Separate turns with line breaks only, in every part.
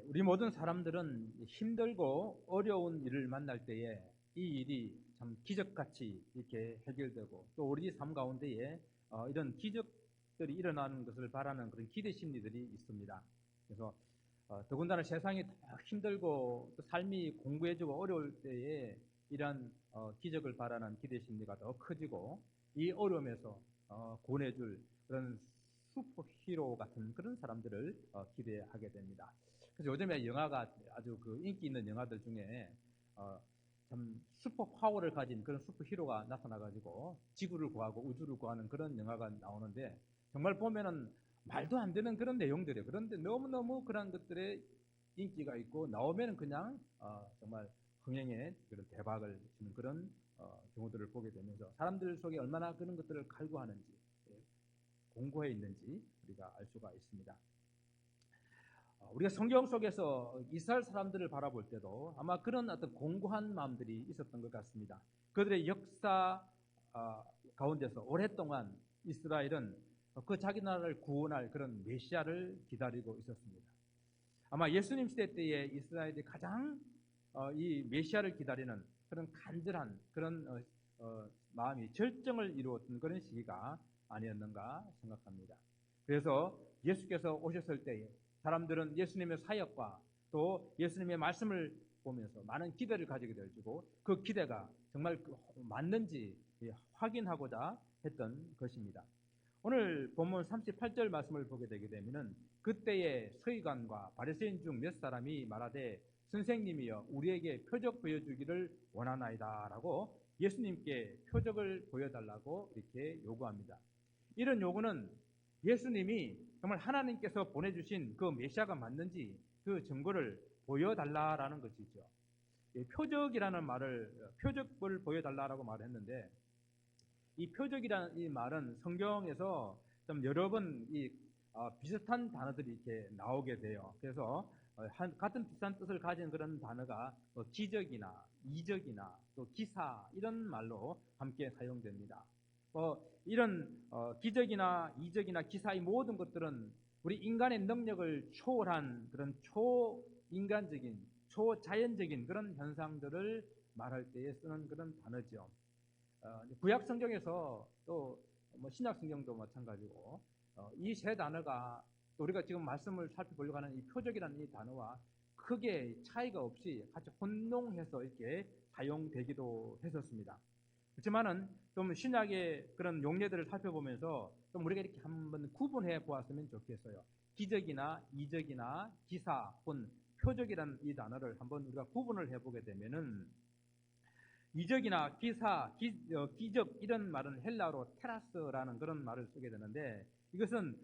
우리 모든 사람들은 힘들고 어려운 일을 만날 때에 이 일이 참 기적같이 이렇게 해결되고 또 우리 삶 가운데에 이런 기적들이 일어나는 것을 바라는 그런 기대 심리들이 있습니다. 그래서 더군다나 세상이 더 힘들고 또 삶이 공고해지고 어려울 때에 이러한 기적을 바라는 기대 심리가 더 커지고 이 어려움에서 구원해줄 그런 슈퍼히로 같은 그런 사람들을 기대하게 됩니다. 그래서 요즘에 영화가 아주 그 인기 있는 영화들 중에 참 슈퍼 파워를 가진 그런 슈퍼히로가 나타나가지고 지구를 구하고 우주를 구하는 그런 영화가 나오는데 정말 보면은 말도 안 되는 그런 내용들이에요. 그런데 너무너무 그런 것들에 인기가 있고 나오면은 그냥 정말 흥행에 그런 대박을 주는 그런 경우들을 보게 되면서 사람들 속에 얼마나 그런 것들을 갈구하는지 공고해 있는지 우리가 알 수가 있습니다. 우리가 성경 속에서 이스라엘 사람들을 바라볼 때도 아마 그런 어떤 공고한 마음들이 있었던 것 같습니다. 그들의 역사 가운데서 오랫동안 이스라엘은 그 자기 나라를 구원할 그런 메시아를 기다리고 있었습니다. 아마 예수님 시대 때에 이스라엘이 가장 이 메시아를 기다리는 그런 간절한 그런 마음이 절정을 이루었던 그런 시기가 아니었는가 생각합니다. 그래서 예수께서 오셨을 때에 사람들은 예수님의 사역과 또 예수님의 말씀을 보면서 많은 기대를 가지게 되고 그 기대가 정말 맞는지 확인하고자 했던 것입니다. 오늘 본문 38절 말씀을 보게 되게 되면은 그때의 서기관과 바리새인 중 몇 사람이 말하되 선생님이여 우리에게 표적 보여주기를 원하나이다라고 예수님께 표적을 보여달라고 이렇게 요구합니다. 이런 요구는 예수님이 정말 하나님께서 보내주신 그 메시아가 맞는지 그 증거를 보여달라라는 것이죠. 표적이라는 말을 표적을 보여달라라고 말했는데 이 표적이라는 이 말은 성경에서 좀 여러 번 비슷한 단어들이 이렇게 나오게 돼요. 그래서 같은 비슷한 뜻을 가진 그런 단어가 기적이나 이적이나 또 기사 이런 말로 함께 사용됩니다. 이런 기적이나 이적이나 기사의 모든 것들은 우리 인간의 능력을 초월한 그런 초인간적인 초자연적인 그런 현상들을 말할 때에 쓰는 그런 단어죠. 구약 성경에서 또 신약 성경도 마찬가지고 이 세 단어가 우리가 지금 말씀을 살펴보려고 하는 이 표적이라는 이 단어와 크게 차이가 없이 같이 혼동해서 이렇게 사용되기도 했었습니다. 그렇지만은 좀 신약의 그런 용례들을 살펴보면서 좀 우리가 이렇게 한번 구분해 보았으면 좋겠어요. 기적이나 이적이나 기사 혹은 표적이라는 이 단어를 한번 우리가 구분을 해보게 되면은 이적이나 기사, 기적 이런 말은 헬라어로 테라스라는 그런 말을 쓰게 되는데 이것은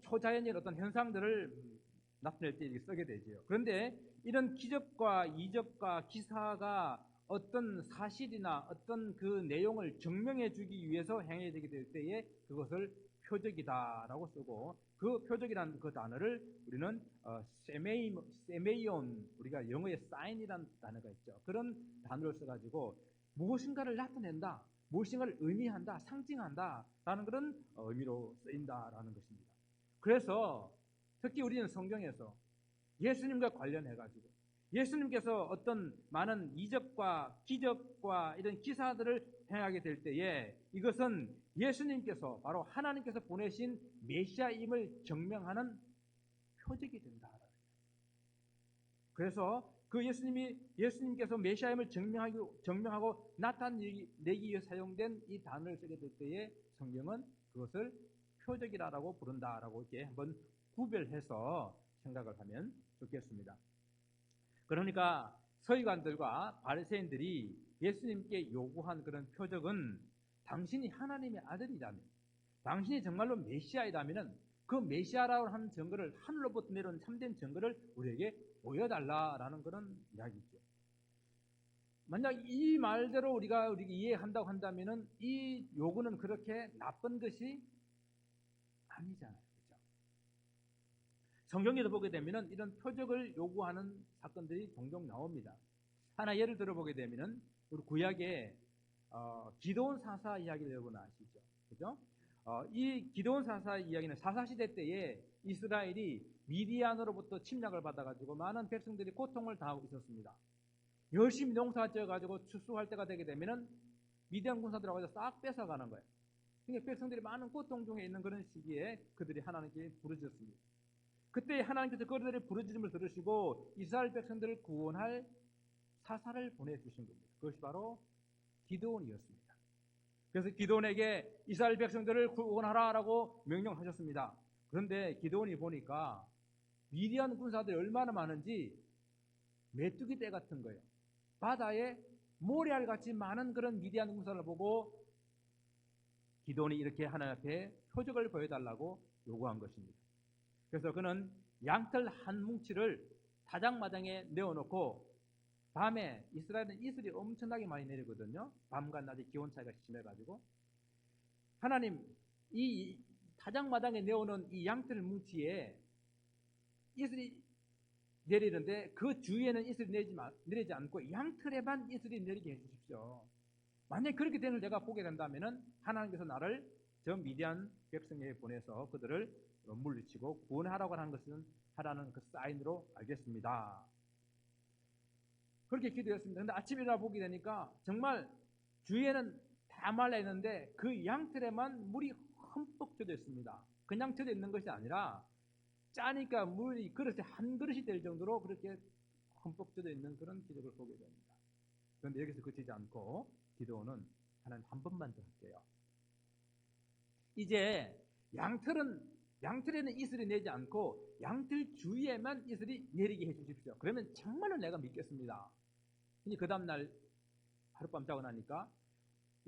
초자연의 어떤 현상들을 나타낼 때 쓰게 되죠. 그런데 이런 기적과 이적과 기사가 어떤 사실이나 어떤 그 내용을 증명해 주기 위해서 행해지게 될 때에 그것을 표적이다라고 쓰고 그 표적이라는 그 단어를 우리는 세메이온 우리가 영어의 사인이라는 단어가 있죠. 그런 단어를 써가지고 무엇인가를 나타낸다, 무엇인가를 의미한다, 상징한다라는 그런 의미로 쓰인다라는 것입니다. 그래서 특히 우리는 성경에서 예수님과 관련해가지고 예수님께서 어떤 많은 이적과 기적과 이런 기사들을 행하게 될 때에 이것은 예수님께서 바로 하나님께서 보내신 메시아임을 증명하는 표적이 된다. 그래서 그 예수님께서 메시아임을 증명하고 나타내기 위해 사용된 이 단어를 쓰게 될 때에 성경은 그것을 표적이라고 부른다라고 이렇게 한번 구별해서 생각을 하면 좋겠습니다. 그러니까 서기관들과 바리새인들이 예수님께 요구한 그런 표적은 당신이 하나님의 아들이라면, 당신이 정말로 메시아이라면 그 메시아라고 하는 증거를 하늘로부터 내려온 참된 증거를 우리에게 보여달라라는 그런 이야기죠. 만약 이 말대로 우리가 이해한다고 한다면 이 요구는 그렇게 나쁜 것이 아니잖아요. 성경에도 보게 되면 이런 표적을 요구하는 사건들이 종종 나옵니다. 하나 예를 들어보게 되면 우리 구약에 기드온 사사 이야기를 여러분 아시죠? 그죠? 이 기드온 사사 이야기는 사사시대 때에 이스라엘이 미디안으로부터 침략을 받아가지고 많은 백성들이 고통을 당하고 있었습니다. 열심히 농사 지어가지고 추수할 때가 되게 되면은 미디안 군사들이 와서 싹 뺏어가는 거예요. 그러니까 백성들이 많은 고통 중에 있는 그런 시기에 그들이 하나님께 부르짖었습니다. 그때 하나님께서 그들의 부르짖음을 들으시고 이스라엘 백성들을 구원할 사사를 보내주신 겁니다. 그것이 바로 기드온이었습니다. 그래서 기드온에게 이스라엘 백성들을 구원하라라고 명령하셨습니다. 그런데 기드온이 보니까 미디안 군사들이 얼마나 많은지 메뚜기 떼 같은 거예요. 바다에 모래알같이 많은 그런 미디안 군사를 보고 기드온이 이렇게 하나님 앞에 표적을 보여달라고 요구한 것입니다. 그래서 그는 양털 한 뭉치를 타작마당에 내어놓고 밤에 이스라엘은 이슬이 엄청나게 많이 내리거든요. 밤과 낮의 기온 차이가 심해가지고 하나님 이 타작마당에 내어놓은 이 양털 뭉치에 이슬이 내리는데 그 주위에는 이슬이 내리지 않고 양털에만 이슬이 내리게 해주십시오. 만약에 그렇게 되는 내가 보게 된다면 하나님께서 나를 저 미디안 백성에게 보내서 그들을 물리치고 구원하라고 하는 것은 하라는 그 사인으로 알겠습니다. 그렇게 기도했습니다. 근데 아침에 일어나 보게 되니까 정말 주위에는 다 말라 있는데 그 양털에만 물이 흠뻑 젖어 있습니다. 그냥 젖어 있는 것이 아니라 짜니까 물이 그릇에 한 그릇이 될 정도로 그렇게 흠뻑 젖어 있는 그런 기적을 보게 됩니다. 그런데 여기서 그치지 않고 기도는 하나님 한 번만 더 할게요. 이제 양털에는 이슬이 내지 않고 양털 주위에만 이슬이 내리게 해주십시오. 그러면 정말로 내가 믿겠습니다. 그 다음날 하룻밤 자고 나니까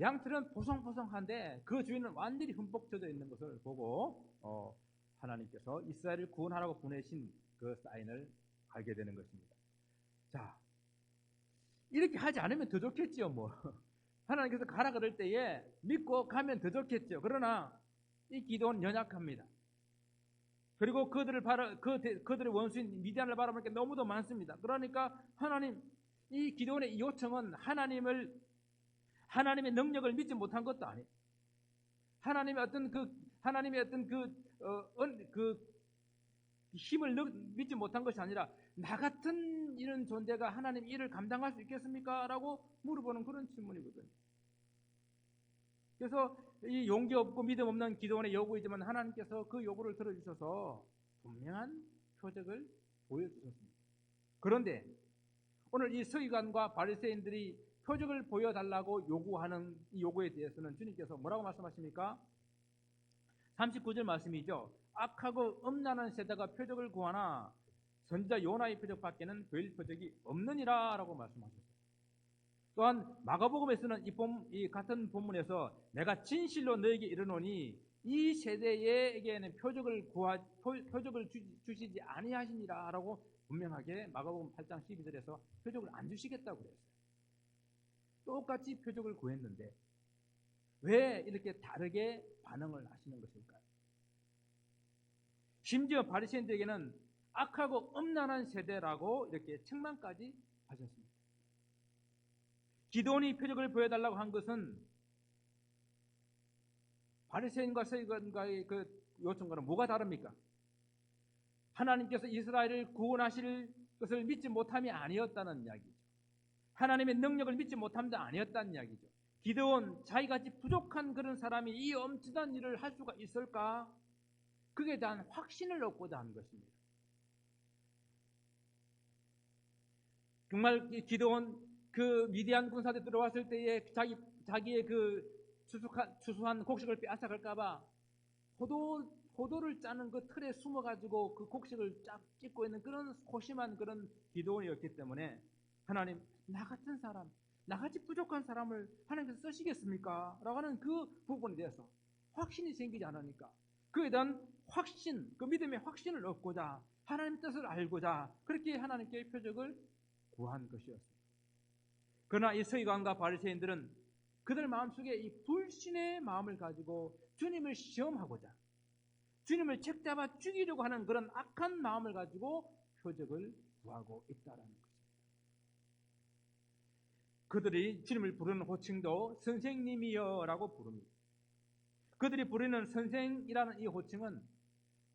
양털은 보송보송한데 그 주위는 완전히 흠뻑 젖어 있는 것을 보고 하나님께서 이스라엘을 구원하라고 보내신 그 사인을 알게 되는 것입니다. 자, 이렇게 하지 않으면 더 좋겠지요, 뭐. 하나님께서 가라 그럴 때에 믿고 가면 더 좋겠죠. 그러나 이 기도는 연약합니다. 그리고 그들의 원수인 미디안을 바라보니까 너무도 많습니다. 그러니까 하나님, 이 기도원의 요청은 하나님의 능력을 믿지 못한 것도 아니에요. 하나님의 어떤 힘을 믿지 못한 것이 아니라 나 같은 이런 존재가 하나님 일을 감당할 수 있겠습니까? 라고 물어보는 그런 질문이거든요. 그래서 이 용기 없고 믿음 없는 기도원의 요구이지만 하나님께서 그 요구를 들어주셔서 분명한 표적을 보여주셨습니다. 그런데 오늘 이 서기관과 바리새인들이 표적을 보여달라고 요구하는 이 요구에 대해서는 주님께서 뭐라고 말씀하십니까? 39절 말씀이죠. 악하고 음란한 세대가 표적을 구하나 선지자 요나의 표적밖에는 별 표적이 없느니라 라고 말씀하셨어요. 또한 마가복음에서는 이 같은 본문에서 내가 진실로 너에게 이르노니 이 세대에게는 표적을 주시지 아니하시니라 라고 분명하게 마가복음 8장 12절에서 표적을 안 주시겠다고 그랬어요. 똑같이 표적을 구했는데 왜 이렇게 다르게 반응을 하시는 것일까요? 심지어 바리새인들에게는 악하고 음란한 세대라고 이렇게 책망까지 하셨습니다. 기도원이 표적을 보여달라고 한 것은 바리새인과 서기관과의 그 요청과는 뭐가 다릅니까? 하나님께서 이스라엘을 구원하실 것을 믿지 못함이 아니었다는 이야기죠. 하나님의 능력을 믿지 못함도 아니었다는 이야기죠. 기드온 자기같이 부족한 그런 사람이 이 엄청난 일을 할 수가 있을까? 그에 대한 확신을 얻고자 한 것입니다. 정말 기드온 그 미디안 군사들이 들어왔을 때에 자기의 그 추수한 곡식을 빼앗아갈까봐 포도를 짜는 그 틀에 숨어가지고 그 곡식을 쫙 찢고 있는 그런 소심한 그런 기드온이었기 때문에 하나님, 나 같은 사람, 나같이 부족한 사람을 하나님께서 쓰시겠습니까? 라고 하는 그 부분에 대해서 확신이 생기지 않으니까 그에 대한 확신, 그 믿음의 확신을 얻고자 하나님의 뜻을 알고자 그렇게 하나님께 표적을 구한 것이었습니다. 그러나 이 서기관과 바리새인들은 그들 마음속에 이 불신의 마음을 가지고 주님을 시험하고자 주님을 책잡아 죽이려고 하는 그런 악한 마음을 가지고 표적을 구하고 있다는 것입니다. 그들이 주님을 부르는 호칭도 선생님이여 라고 부릅니다. 그들이 부르는 선생이라는 이 호칭은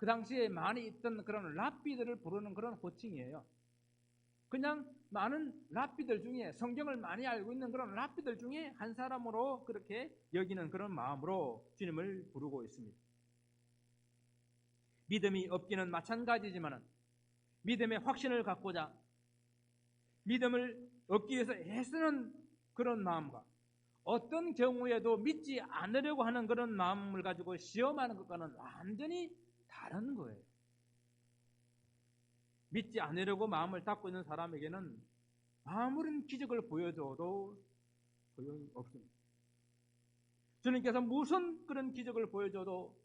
그 당시에 많이 있던 그런 랍비들을 부르는 그런 호칭이에요. 그냥 많은 랍비들 중에, 성경을 많이 알고 있는 그런 랍비들 중에 한 사람으로 그렇게 여기는 그런 마음으로 주님을 부르고 있습니다. 믿음이 없기는 마찬가지지만 믿음의 확신을 갖고자 믿음을 얻기 위해서 애쓰는 그런 마음과 어떤 경우에도 믿지 않으려고 하는 그런 마음을 가지고 시험하는 것과는 완전히 다른 거예요. 믿지 않으려고 마음을 닫고 있는 사람에게는 아무런 기적을 보여줘도 소용이 없습니다. 주님께서 무슨 그런 기적을 보여줘도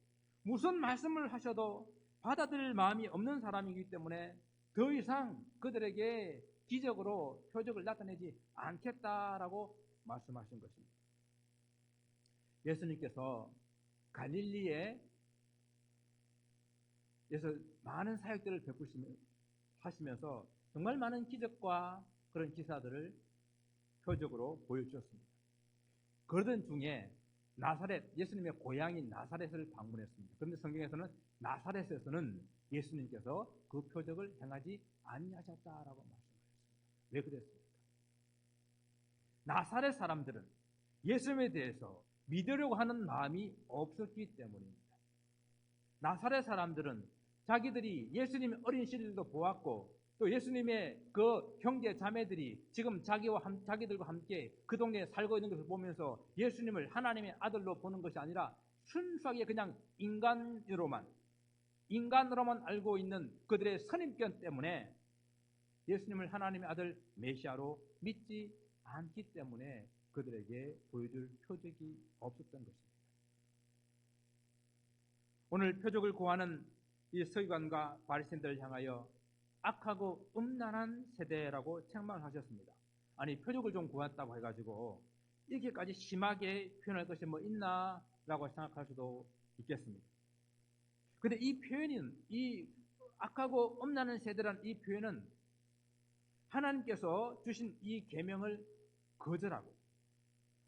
무슨 말씀을 하셔도 받아들일 마음이 없는 사람이기 때문에 더 이상 그들에게 기적으로 표적을 나타내지 않겠다라고 말씀하신 것입니다. 예수님께서 갈릴리에에서 많은 사역들을 하시면서 정말 많은 기적과 그런 기사들을 표적으로 보여주셨습니다. 그러던 중에 나사렛, 예수님의 고향인 나사렛을 방문했습니다. 그런데 성경에서는 나사렛에서는 예수님께서 그 표적을 행하지 아니하셨다라고 말씀하셨습니다. 왜 그랬습니까? 나사렛 사람들은 예수님에 대해서 믿으려고 하는 마음이 없었기 때문입니다. 나사렛 사람들은 자기들이 예수님의 어린 시절도 보았고 또 예수님의 그 형제 자매들이 지금 자기들과 함께 그 동네에 살고 있는 것을 보면서 예수님을 하나님의 아들로 보는 것이 아니라 순수하게 그냥 인간으로만 알고 있는 그들의 선입견 때문에 예수님을 하나님의 아들 메시아로 믿지 않기 때문에 그들에게 보여줄 표적이 없었던 것입니다. 오늘 표적을 구하는 이 서기관과 바리새인들을 향하여 악하고 음란한 세대라고 책망하셨습니다. 아니 표적을 좀 구했다고 해가지고 이렇게까지 심하게 표현할 것이 뭐 있나 라고 생각할 수도 있겠습니다. 그런데 이 표현은, 이 악하고 음란한 세대라는 이 표현은 하나님께서 주신 이 계명을 거절하고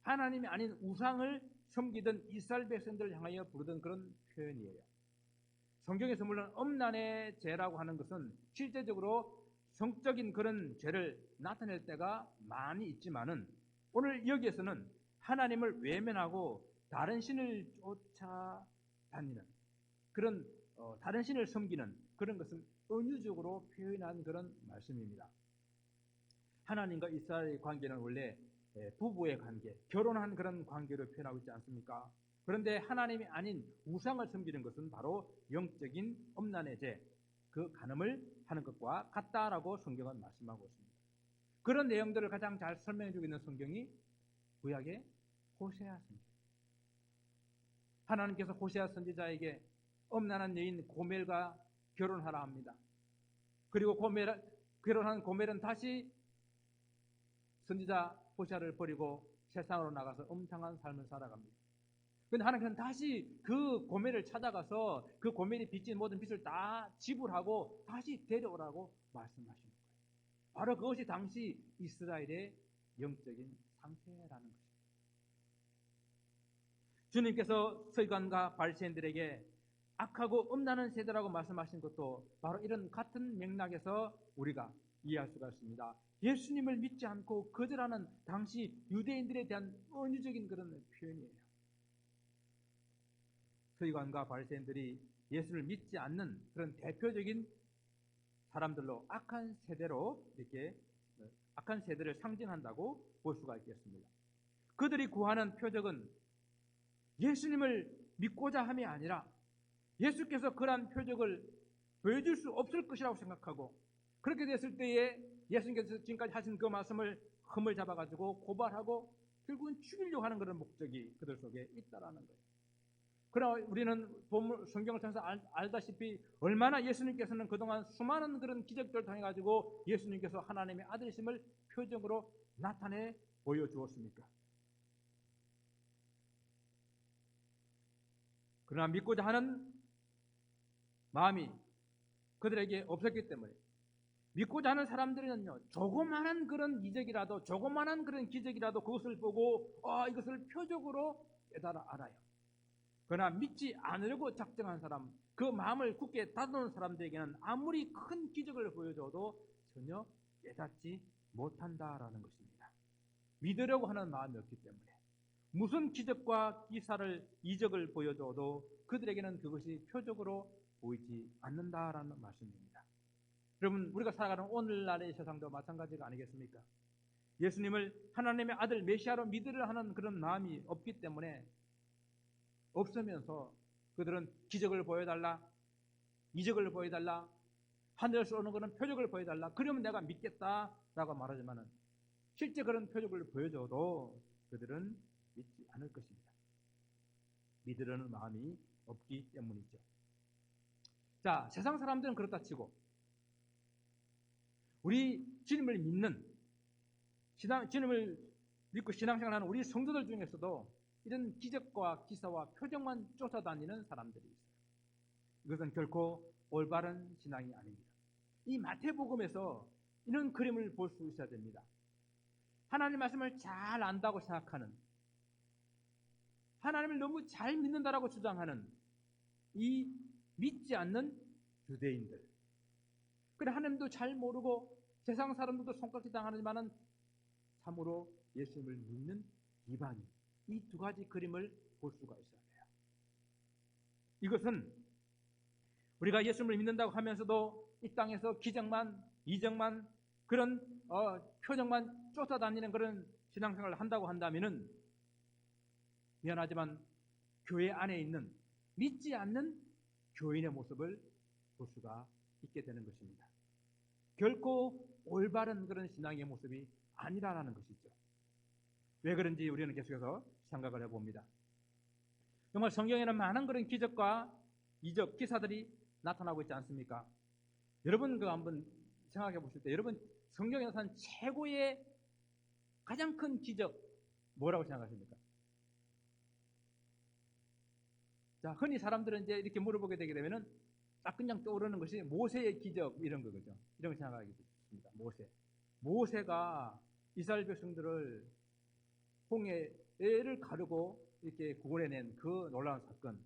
하나님이 아닌 우상을 섬기던 이스라엘 백성들을 향하여 부르던 그런 표현이에요. 성경에서 물론 음란의 죄라고 하는 것은 실제적으로 성적인 그런 죄를 나타낼 때가 많이 있지만은 오늘 여기에서는 하나님을 외면하고 다른 신을 쫓아다니는 그런 다른 신을 섬기는 그런 것을 은유적으로 표현한 그런 말씀입니다. 하나님과 이스라엘의 관계는 원래 부부의 관계, 결혼한 그런 관계로 표현하고 있지 않습니까? 그런데 하나님이 아닌 우상을 섬기는 것은 바로 영적인 음란의 죄, 그 간음을 하는 것과 같다라고 성경은 말씀하고 있습니다. 그런 내용들을 가장 잘 설명해주고 있는 성경이 구약의 호세아입니다. 하나님께서 호세아 선지자에게 음란한 여인 고멜과 결혼하라 합니다. 그리고 결혼한 고멜은 다시 선지자 호세아를 버리고 세상으로 나가서 음탕한 삶을 살아갑니다. 그런데 하나님께서는 다시 그 고멜을 찾아가서 그 고멜이 빚진 모든 빚을 다 지불하고 다시 데려오라고 말씀하시는 거예요. 바로 그것이 당시 이스라엘의 영적인 상태라는 것입니다. 주님께서 서기관과 바리새인들에게 악하고 음란한 세대라고 말씀하신 것도 바로 이런 같은 맥락에서 우리가 이해할 수가 있습니다. 예수님을 믿지 않고 거절하는 당시 유대인들에 대한 은유적인 그런 표현이에요. 서기관과 바리새인들이 예수를 믿지 않는 그런 대표적인 사람들로 악한 세대로 이렇게 악한 세대를 상징한다고 볼 수가 있겠습니다. 그들이 구하는 표적은 예수님을 믿고자 함이 아니라 예수께서 그러한 표적을 보여줄 수 없을 것이라고 생각하고 그렇게 됐을 때에 예수님께서 지금까지 하신 그 말씀을 흠을 잡아가지고 고발하고 결국은 죽이려고 하는 그런 목적이 그들 속에 있다라는 거예요. 그러나 우리는 성경을 통해서 알다시피 얼마나 예수님께서는 그동안 수많은 그런 기적들을 통해가지고 예수님께서 하나님의 아들이심을 표적으로 나타내 보여주었습니까? 그러나 믿고자 하는 마음이 그들에게 없었기 때문에 믿고자 하는 사람들은요, 조그마한 그런 이적이라도, 조그마한 그런 기적이라도 그것을 보고 이것을 표적으로 깨달아 알아요. 그러나 믿지 않으려고 작정한 사람, 그 마음을 굳게 닫아놓은 사람들에게는 아무리 큰 기적을 보여줘도 전혀 깨닫지 못한다라는 것입니다. 믿으려고 하는 마음이 없기 때문에 무슨 기적과 기사를 이적을 보여줘도 그들에게는 그것이 표적으로 보이지 않는다라는 말씀입니다. 여러분, 우리가 살아가는 오늘날의 세상도 마찬가지가 아니겠습니까? 예수님을 하나님의 아들 메시아로 믿으려 하는 그런 마음이 없기 때문에 없으면서 그들은 기적을 보여달라, 이적을 보여달라, 하늘에서 오는 것은 표적을 보여달라, 그러면 내가 믿겠다라고 말하지만은 실제 그런 표적을 보여줘도 그들은 믿지 않을 것입니다. 믿으려는 마음이 없기 때문이죠. 자, 세상 사람들은 그렇다 치고 우리 주님을 믿는 주님을 믿고 신앙생활하는 우리 성도들 중에서도 이런 기적과 기사와 표적만 쫓아다니는 사람들이 있어요. 이것은 결코 올바른 신앙이 아닙니다. 이 마태복음에서 이런 그림을 볼 수 있어야 됩니다. 하나님 말씀을 잘 안다고 생각하는, 하나님을 너무 잘 믿는다라고 주장하는 이 믿지 않는 유대인들, 그래 하나님도 잘 모르고 세상 사람들도 손깍지 당하지만은 참으로 예수님을 믿는 이방인, 이 두 가지 그림을 볼 수가 있어야 돼요. 이것은 우리가 예수님을 믿는다고 하면서도 이 땅에서 기적만, 이적만, 그런 표적만 쫓아다니는 그런 신앙생활을 한다고 한다면은 미안하지만 교회 안에 있는 믿지 않는 교인의 모습을 볼 수가 있게 되는 것입니다. 결코 올바른 그런 신앙의 모습이 아니라는 것이죠. 왜 그런지 우리는 계속해서 생각을 해봅니다. 정말 성경에는 많은 그런 기적과 이적, 기사들이 나타나고 있지 않습니까? 여러분 그 한번 생각해 보실 때 여러분 성경에 나타난 최고의 가장 큰 기적 뭐라고 생각하십니까? 자, 흔히 사람들은 이제 이렇게 물어보게 되게 되면은 딱 그냥 떠오르는 것이 모세의 기적 이런 거죠. 이런 거 생각하게 됩니다. 모세가 이스라엘 백성들을 홍해를 가르고 이렇게 구원해낸 그 놀라운 사건.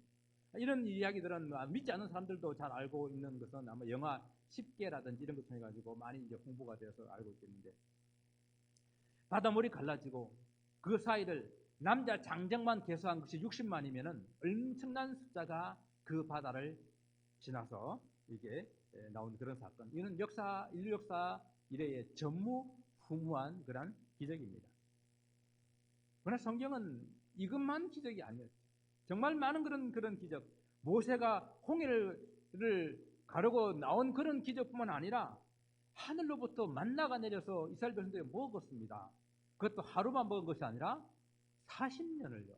이런 이야기들은 믿지 않는 사람들도 잘 알고 있는 것은 아마 영화 10개라든지 이런 것 통해 가지고 많이 이제 홍보가 되어서 알고 있겠는데, 바닷물이 갈라지고 그 사이를 남자 장정만 개수한 것이 60만이면은 엄청난 숫자가 그 바다를 지나서 이게 나온 그런 사건. 이는 인류 역사 이래의 전무후무한 그런 기적입니다. 그러나 성경은 이것만 기적이 아니었죠. 정말 많은 그런 기적. 모세가 홍해를 가르고 나온 그런 기적뿐만 아니라 하늘로부터 만나가 내려서 이스라엘 백성들이 먹었습니다. 그것도 하루만 먹은 것이 아니라 40년을요.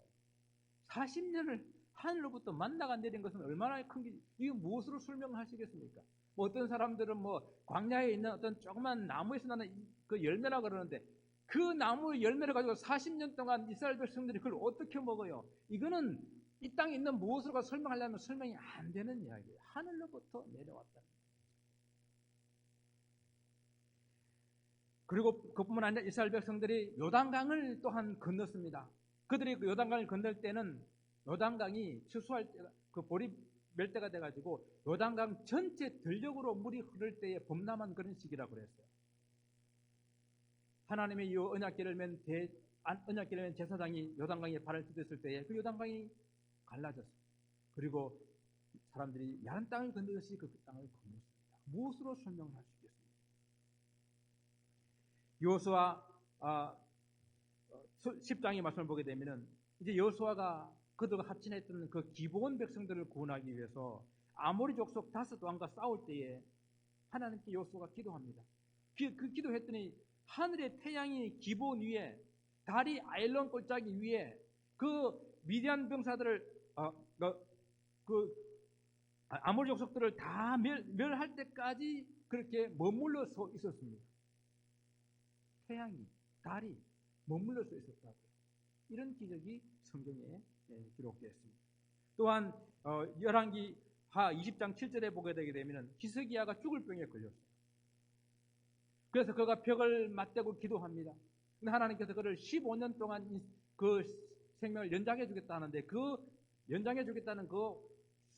40년을 하늘로부터 만나가 내린 것은 얼마나 큰 게, 이거 무엇으로 설명하시겠습니까? 뭐 어떤 사람들은 뭐 광야에 있는 어떤 조그만 나무에서 나는 그 열매라 그러는데 그 나무 열매를 가지고 40년 동안 이스라엘 백성들이 그걸 어떻게 먹어요? 이거는 이 땅에 있는 무엇으로 설명하려면 설명이 안 되는 이야기예요. 하늘로부터 내려왔다. 그리고 그뿐만 아니라 이스라엘 백성들이 요단강을 또한 건넜습니다. 그들이 그 요단강을 건널 때는 요단강이 추수할 때가 그 보리 멜 때가 돼가지고 요단강 전체 들녘으로 물이 흐를 때에 범람한 그런 시기라고 그랬어요. 하나님의 이 언약궤를 맨 제사장이 요단강에 발을 디뎠을 때에 그 요단강이 갈라졌어요. 그리고 사람들이 야른 땅을 건너듯이 그 땅을 건넜습니다. 무엇으로 설명을 할 수 있겠습니까? 여호수아 10장의 말씀을 보게 되면은 이제 여호수아가 그들과 합친했던 그 기브온 백성들을 구원하기 위해서 아모리 족속 다섯 왕과 싸울 때에 하나님께 여호수아가 기도합니다. 그 기도했더니 하늘의 태양이 기브온 위에, 달이 아일론 골짜기 위에 그 미디안 병사들을 아모리 족속들을 다 멸할 때까지 그렇게 머물러 서 있었습니다. 태양이, 달이 머물러 서 있었다고. 이런 기적이 성경에 기록되어 있습니다. 또한 열왕기하 20장 7절에 보게 되게 되면 히스기야가 죽을 병에 걸렸어요. 그래서 그가 벽을 맞대고 기도합니다. 근데 하나님께서 그를 15년 동안 그 생명을 연장해 주겠다 하는데 그 연장해 주겠다는 그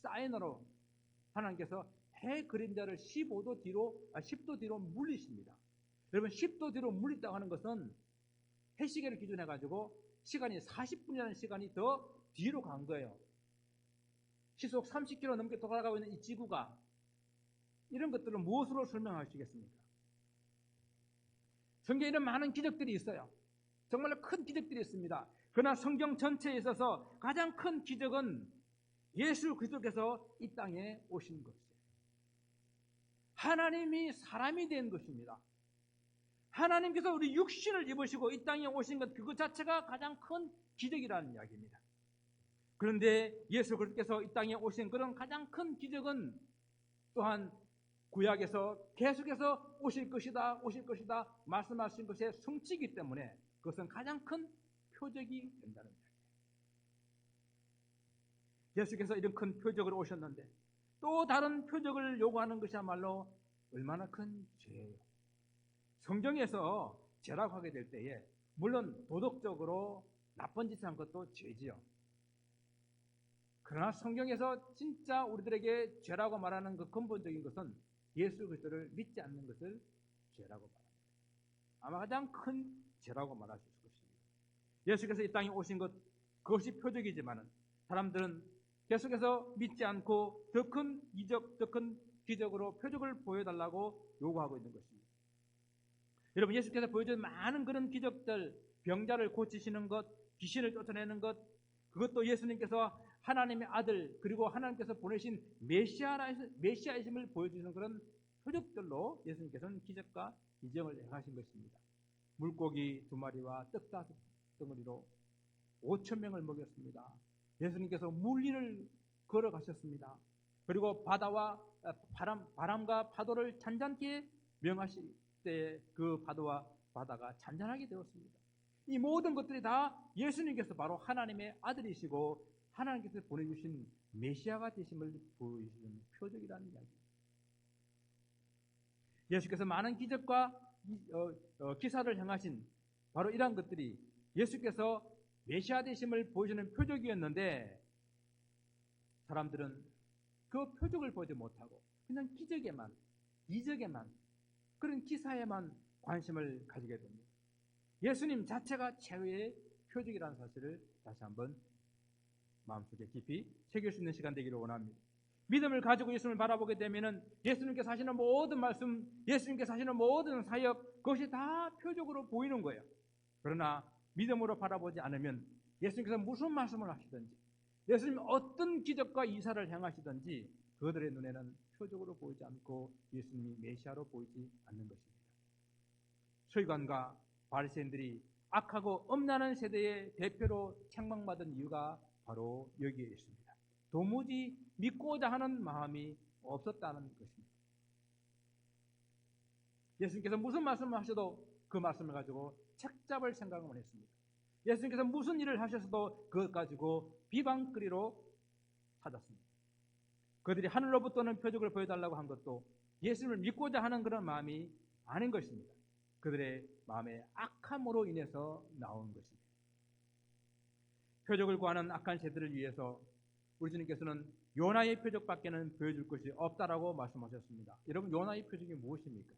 사인으로 하나님께서 해 그림자를 10도 뒤로 물리십니다. 여러분 10도 뒤로 물렸다고 하는 것은 해시계를 기준해 가지고 시간이 40분이라는 시간이 더 뒤로 간 거예요. 시속 30km 넘게 돌아가고 있는 이 지구가 이런 것들을 무엇으로 설명하시겠습니까? 성경에 이런 많은 기적들이 있어요. 정말로 큰 기적들이 있습니다. 그러나 성경 전체에 있어서 가장 큰 기적은 예수 그리스도께서 이 땅에 오신 것이에요. 하나님이 사람이 된 것입니다. 하나님께서 우리 육신을 입으시고 이 땅에 오신 것 그것 자체가 가장 큰 기적이라는 이야기입니다. 그런데 예수 그리스도께서 이 땅에 오신 그런 가장 큰 기적은 또한 구약에서 계속해서 오실 것이다 말씀하신 것의 성취이기 때문에 그것은 가장 큰 표적이 된다는 이야기예요. 예수께서 이런 큰 표적으로 오셨는데 또 다른 표적을 요구하는 것이야말로 얼마나 큰 죄예요. 성경에서 죄라고 하게 될 때에 물론 도덕적으로 나쁜 짓을 한 것도 죄지요. 그러나 성경에서 진짜 우리들에게 죄라고 말하는 그 근본적인 것은 예수 그리스도를 믿지 않는 것을 죄라고 말합니다. 아마 가장 큰 죄라고 말할 수 있을 것입니다. 예수께서 이 땅에 오신 것 그것이 표적이지만 사람들은 계속해서 믿지 않고 더 큰 이적, 더 큰 기적으로 표적을 보여달라고 요구하고 있는 것입니다. 여러분 예수께서 보여준 많은 그런 기적들, 병자를 고치시는 것, 귀신을 쫓아내는 것, 그것도 예수님께서 하나님의 아들 그리고 하나님께서 보내신 메시아이심을 보여주는 그런 표적들로 예수님께서는 기적과 이정을 행하신 것입니다. 물고기 2마리와 떡 5덩어리로 5,000명을 먹였습니다. 예수님께서 물 위를 걸어가셨습니다. 그리고 바람과 파도를 잔잔케 명하실 때 그 파도와 바다가 잔잔하게 되었습니다. 이 모든 것들이 다 예수님께서 바로 하나님의 아들이시고 하나님께서 보내주신 메시아가 되심을 보여주시는 표적이라는 이야기입니다. 예수께서 많은 기적과 기사를 행하신 바로 이러한 것들이 예수께서 메시아 되심을 보여주는 표적이었는데 사람들은 그 표적을 보지 못하고 그냥 기적에만, 이적에만, 그런 기사에만 관심을 가지게 됩니다. 예수님 자체가 최후의 표적이라는 사실을 다시 한번 마음속에 깊이 새길 수 있는 시간 되기를 원합니다. 믿음을 가지고 예수님을 바라보게 되면은 예수님께서 하시는 모든 말씀, 예수님께서 하시는 모든 사역, 그것이 다 표적으로 보이는 거예요. 그러나 믿음으로 바라보지 않으면 예수님께서 무슨 말씀을 하시든지, 예수님이 어떤 기적과 이사를 행하시든지 그들의 눈에는 표적으로 보이지 않고 예수님이 메시아로 보이지 않는 것입니다. 서기관과 바리새인들이 악하고 엄란한 세대의 대표로 책망받은 이유가 바로 여기에 있습니다. 도무지 믿고자 하는 마음이 없었다는 것입니다. 예수님께서 무슨 말씀을 하셔도 그 말씀을 가지고 책잡을 생각만 했습니다. 예수님께서 무슨 일을 하셔서도 그것 가지고 비방거리로 찾았습니다. 그들이 하늘로부터는 표적을 보여달라고 한 것도 예수님을 믿고자 하는 그런 마음이 아닌 것입니다. 그들의 마음의 악함으로 인해서 나온 것입니다. 표적을 구하는 악한 세대를 위해서 우리 주님께서는 요나의 표적밖에는 보여줄 것이 없다라고 말씀하셨습니다. 여러분 요나의 표적이 무엇입니까?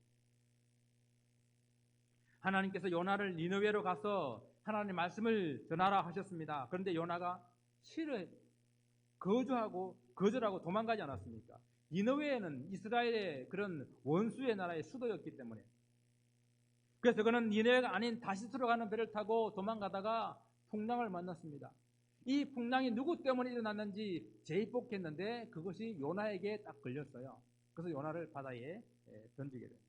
하나님께서 요나를 니느웨로 가서 하나님의 말씀을 전하라 하셨습니다. 그런데 요나가 거절하고 도망가지 않았습니까? 니느웨는 이스라엘의 그런 원수의 나라의 수도였기 때문에 그래서 그는 니느웨가 아닌 다시스로 가는 배를 타고 도망가다가 풍랑을 만났습니다. 이 풍랑이 누구 때문에 일어났는지 제입복했는데 그것이 요나에게 딱 걸렸어요. 그래서 요나를 바다에 던지게 됩니다.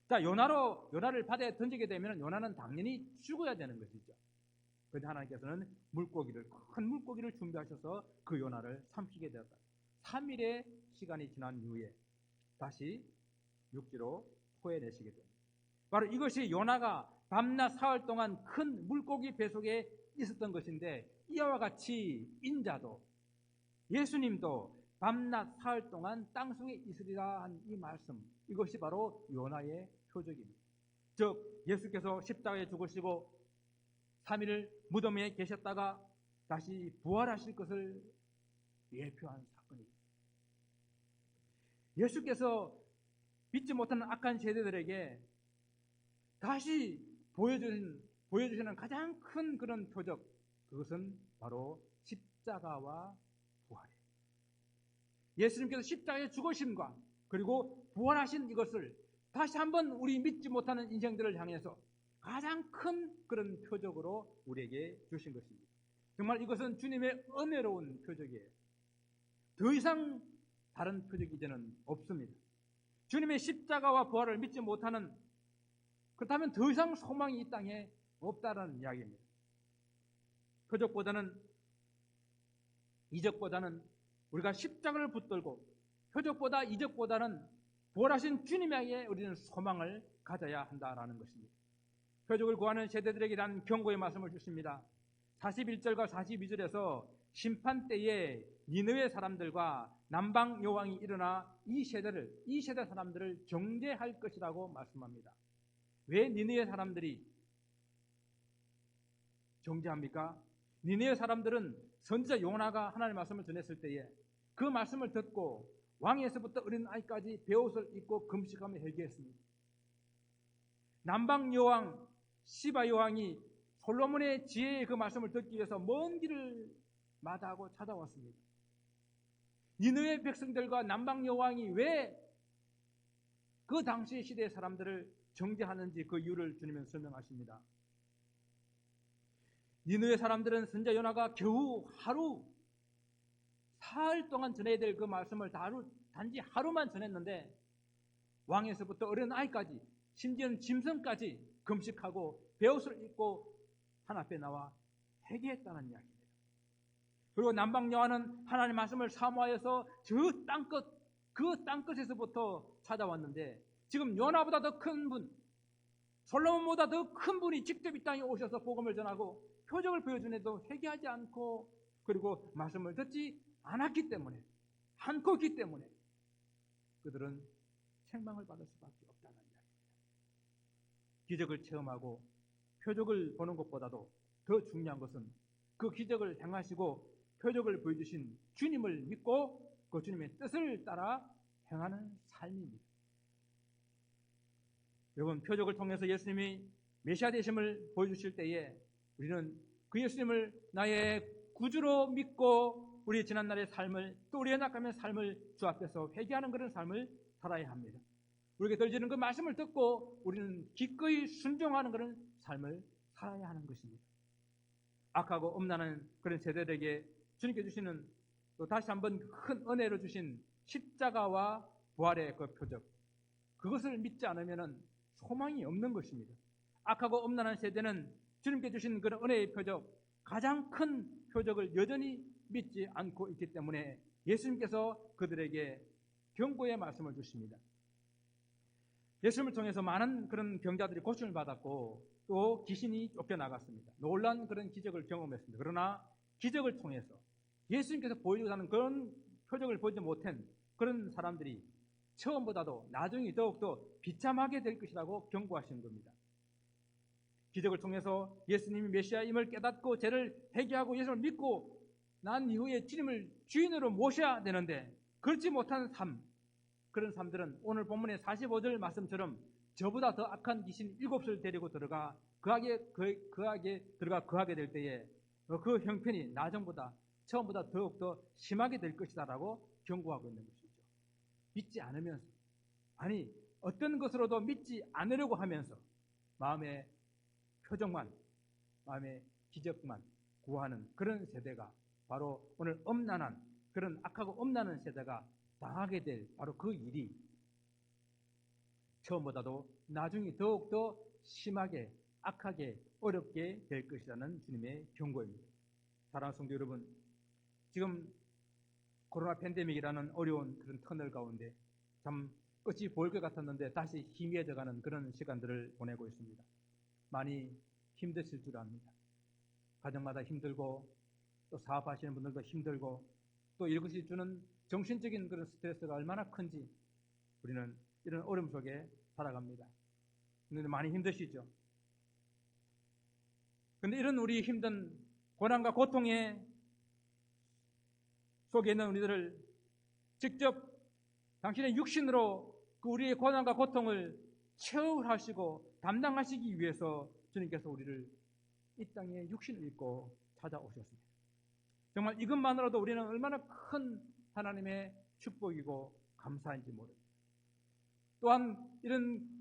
자, 요나를 바다에 던지게 되면 요나는 당연히 죽어야 되는 것이죠. 그런데 하나님께서는 큰 물고기를 준비하셔서 그 요나를 삼키게 되었다. 3일의 시간이 지난 이후에 다시 육지로 토해내시게 됩니다. 바로 이것이 요나가 밤낮 사흘 동안 큰 물고기 배 속에 있었던 것인데 이와 같이 인자도 예수님도 밤낮 사흘 동안 땅속에 있으리라 한 이 말씀, 이것이 바로 요나의 표적입니다. 즉 예수께서 십자가에 죽으시고 3일을 무덤에 계셨다가 다시 부활하실 것을 예표한 사건이죠. 예수께서 믿지 못하는 악한 세대들에게 다시 보여주시는 가장 큰 그런 표적, 그것은 바로 십자가와 부활이에요. 예수님께서 십자가의 죽으심과 그리고 부활하신 이것을 다시 한번 우리 믿지 못하는 인생들을 향해서 가장 큰 그런 표적으로 우리에게 주신 것입니다. 정말 이것은 주님의 은혜로운 표적이에요. 더 이상 다른 표적이 이제는 없습니다. 주님의 십자가와 부활을 믿지 못하는, 그렇다면 더 이상 소망이 이 땅에 없다라는 이야기입니다. 표적보다는, 이적보다는 우리가 십자가를 붙들고, 표적보다 이적보다는 부활하신 주님에게 우리는 소망을 가져야 한다라는 것입니다. 표적을 구하는 세대들에게 이런 경고의 말씀을 주십니다. 41절과 42절에서 심판 때에 니느웨 사람들과 남방 여왕이 일어나 이 세대 사람들을 정죄할 것이라고 말씀합니다. 왜 니느웨 사람들이 정죄합니까? 니느웨 사람들은 선지자 요나가 하나님의 말씀을 전했을 때에 그 말씀을 듣고 왕에서부터 어린 아이까지 베옷을 입고 금식하며 회개했습니다. 남방 여왕 시바 여왕이 솔로몬의 지혜의 그 말씀을 듣기 위해서 먼 길을 마다하고 찾아왔습니다. 니느웨 백성들과 남방 여왕이 왜 그 당시 시대의 사람들을 정죄하는지 그 이유를 주님은 설명하십니다. 니느웨 사람들은 선지자 요나가 겨우 사흘 동안 전해야 될 그 말씀을 단지 하루만 전했는데 왕에서부터 어린 아이까지 심지어는 짐승까지 금식하고 베옷을 입고 한 앞에 나와 회개했다는 이야기입니다. 그리고 남방 여왕은 하나님의 말씀을 사모하여서 그 땅끝에서부터 찾아왔는데 지금 요나보다 더 큰 분, 솔로몬보다 더 큰 분이 직접 이 땅에 오셔서 복음을 전하고 표적을 보여주는데도 회개하지 않고 그리고 말씀을 듣지 않았기 때문에, 않고 있기 때문에 그들은 책망을 받을 수밖에 없다는 이야기입니다. 기적을 체험하고 표적을 보는 것보다도 더 중요한 것은 그 기적을 행하시고 표적을 보여주신 주님을 믿고 그 주님의 뜻을 따라 행하는 삶입니다. 여러분, 표적을 통해서 예수님이 메시아 되심을 보여주실 때에 우리는 그 예수님을 나의 구주로 믿고 우리의 지난날의 삶을, 또 우리의 낙감의 삶을 주 앞에서 회개하는 그런 삶을 살아야 합니다. 우리에게 들리는 그 말씀을 듣고 우리는 기꺼이 순종하는 그런 삶을 살아야 하는 것입니다. 악하고 엄란한 그런 세대들에게 주님께 주시는, 또 다시 한번 큰 은혜로 주신 십자가와 부활의 그 표적, 그것을 믿지 않으면 소망이 없는 것입니다. 악하고 엄란한 세대는 주님께 주신 그런 은혜의 표적, 가장 큰 표적을 여전히 믿지 않고 있기 때문에 예수님께서 그들에게 경고의 말씀을 주십니다. 예수님을 통해서 많은 그런 병자들이 고침을 받았고 또 귀신이 쫓겨나갔습니다. 놀라운 그런 기적을 경험했습니다. 그러나 기적을 통해서 예수님께서 보여주고자 하는 그런 표적을 보지 못한 그런 사람들이 처음보다도 나중에 더욱더 비참하게 될 것이라고 경고하시는 겁니다. 기적을 통해서 예수님이 메시아임을 깨닫고 죄를 회개하고 예수를 믿고 난 이후에 주님을 주인으로 모셔야 되는데 그렇지 못한 삶, 그런 사람들은 오늘 본문의 45절 말씀처럼 저보다 더 악한 귀신 7을 데리고 들어가 거하게 될 때에 그 형편이 나중보다 처음보다 더욱더 심하게 될 것이다라고 경고하고 있는 것이죠. 믿지 않으면서, 아니 어떤 것으로도 믿지 않으려고 하면서 마음의 표정만, 마음의 기적만 구하는 그런 세대가 바로 오늘 엄란한, 그런 악하고 엄란한 세대가 당하게 될 바로 그 일이 처음보다도 나중에 더욱더 심하게, 악하게, 어렵게 될 것이라는 주님의 경고입니다. 사랑하는 성도 여러분, 지금 코로나 팬데믹이라는 어려운 그런 터널 가운데 참 끝이 보일 것 같았는데 다시 희미해져가는 그런 시간들을 보내고 있습니다. 많이 힘드실 줄 압니다. 가정마다 힘들고 또 사업하시는 분들도 힘들고 또 이것이 주는 정신적인 그런 스트레스가 얼마나 큰지 우리는 이런 어려움 속에 살아갑니다. 근데 많이 힘드시죠? 근데 이런 우리 힘든 고난과 고통의 속에 있는 우리들을 직접 당신의 육신으로 그 우리의 고난과 고통을 체험하시고 담당하시기 위해서 주님께서 우리를 이 땅에 육신을 입고 찾아오셨습니다. 정말 이것만으로도 우리는 얼마나 큰 하나님의 축복이고 감사인지 모릅니다. 또한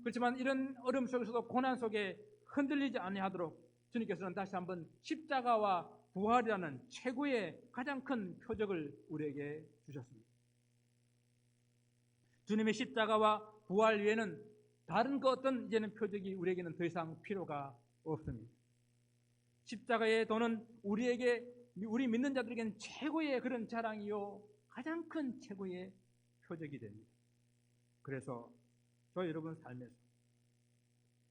그렇지만 이런 어려움 속에서도 고난 속에 흔들리지 아니하도록 주님께서는 다시 한번 십자가와 부활이라는 최고의 가장 큰 표적을 우리에게 주셨습니다. 주님의 십자가와 부활 외에는 다른 그 어떤 이제는 표적이 우리에게는 더 이상 필요가 없습니다. 십자가의 도는 우리 믿는 자들에게는 최고의 그런 자랑이요 가장 큰 최고의 표적이 됩니다. 그래서 저 여러분 삶에서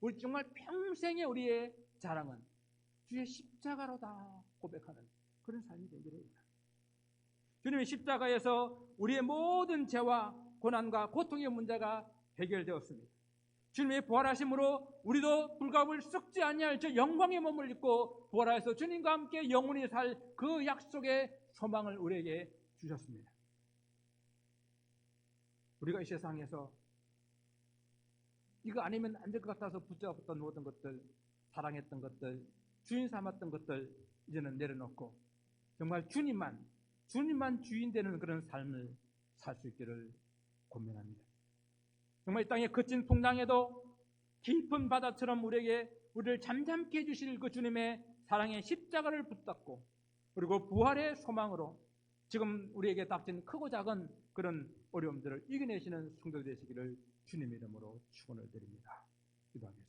우리 정말 평생의 우리의 자랑은 주의 십자가로다 고백하는 그런 삶이 되기를 원합니다. 주님의 십자가에서 우리의 모든 죄와 고난과 고통의 문제가 해결되었습니다. 주님의 부활하심으로 우리도 불가을 썩지 아니할 저 영광의 몸을 입고 부활하여서 주님과 함께 영원히 살 그 약속의 소망을 우리에게 주셨습니다. 우리가 이 세상에서 이거 아니면 안 될 것 같아서 붙잡았던 모든 것들, 사랑했던 것들, 주인 삼았던 것들 이제는 내려놓고 정말 주님만 주인 되는 그런 삶을 살 수 있기를 권면합니다. 정말 이 땅의 거친 풍랑에도 깊은 바다처럼 우리를 잠잠케 해주실 그 주님의 사랑의 십자가를 붙잡고 그리고 부활의 소망으로 지금 우리에게 닥친 크고 작은 그런 어려움들을 이겨내시는 성도 되시기를 주님의 이름으로 축원을 드립니다. 기도합니다.